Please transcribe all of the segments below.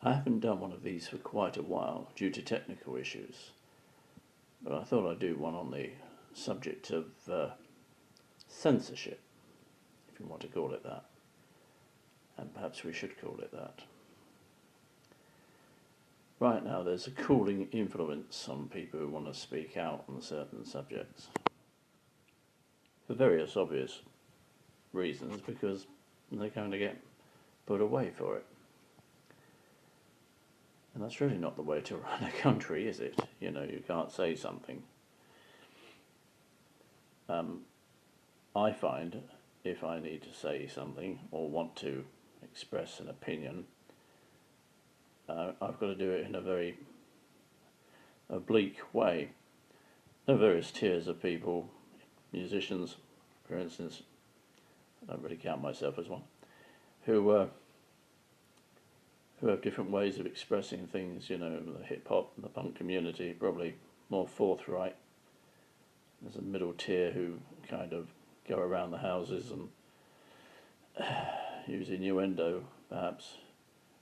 I haven't done one of these for quite a while due to technical issues, but I thought I'd do one on the subject of censorship, if you want to call it that, and perhaps we should call it that. Right now there's a cooling influence on people who want to speak out on certain subjects, for various obvious reasons, because they're going to get put away for it. And that's really not the way to run a country, is it? You know, you can't say something. I find if I need to say something or want to express an opinion, I've got to do it in a very oblique way. There are various tiers of people, musicians, for instance, I don't really count myself as one, who have different ways of expressing things. You know, the hip-hop and the punk community, probably more forthright. There's a middle tier who kind of go around the houses and use innuendo, perhaps.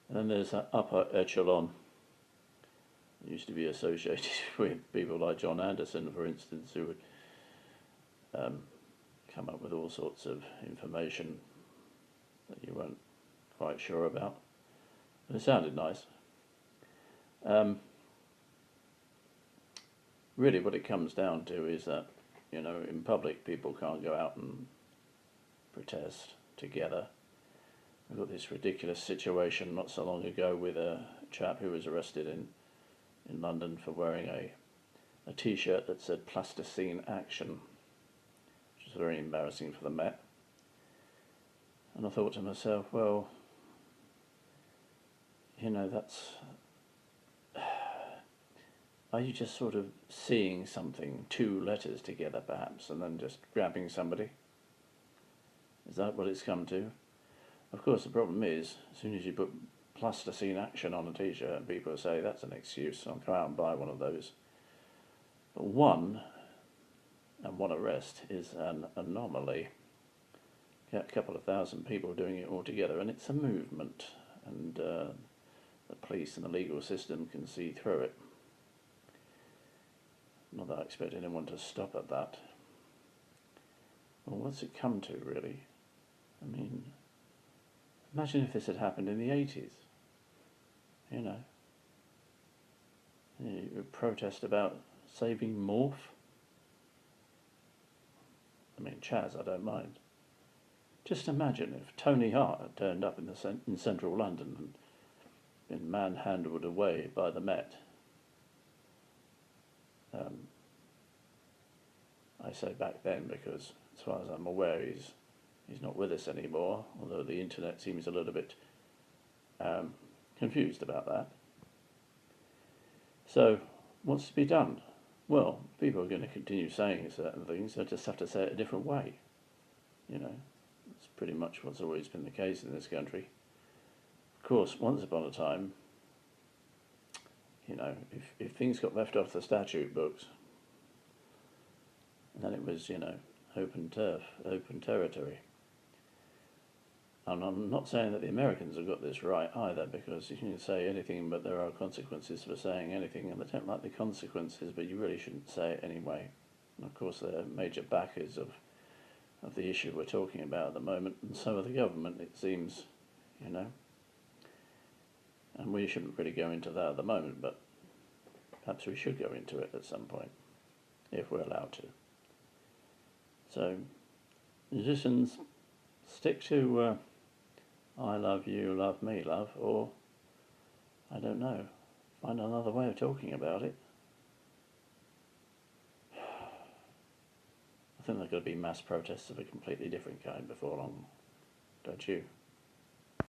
And then there's that upper echelon. It used to be associated with people like John Anderson, for instance, who would come up with all sorts of information that you weren't quite sure about. But it sounded nice. Really what it comes down to is that, you know, in public people can't go out and protest together. We've got this ridiculous situation not so long ago with a chap who was arrested in London for wearing a t-shirt that said Plasticine Action, which was very embarrassing for the Met. And I thought to myself, well, you know, are you just sort of seeing something, two letters together perhaps, and then just grabbing somebody? Is that what it's come to? Of course, the problem is, as soon as you put Plasticine Action on a t-shirt, people say that's an excuse, I'll go out and buy one of those. But one arrest is an anomaly. Get a couple of thousand people doing it all together, and it's a movement, and the police and the legal system can see through it. Not that I expect anyone to stop at that. Well, what's it come to, really? I mean, imagine if this had happened in the 80s. You know, you would protest about saving Morph. I mean, Chaz, I don't mind. Just imagine if Tony Hart had turned up in central London and been manhandled away by the Met. I say back then because, as far as I'm aware, he's not with us anymore, although the internet seems a little bit confused about that. So, what's to be done? Well, people are going to continue saying certain things, they'll just have to say it a different way. You know, it's pretty much what's always been the case in this country. Of course, once upon a time, you know, if things got left off the statute books, then it was, you know, open turf, open territory. And I'm not saying that the Americans have got this right either, because you can say anything, but there are consequences for saying anything, and they don't like the consequences, but you really shouldn't say it anyway. And of course they're major backers of the issue we're talking about at the moment, and so are the government, it seems, you know. And we shouldn't really go into that at the moment, but perhaps we should go into it at some point, if we're allowed to. So, musicians, stick to I love you, love me, love, or, I don't know, find another way of talking about it. I think there are going to be mass protests of a completely different kind before long, don't you?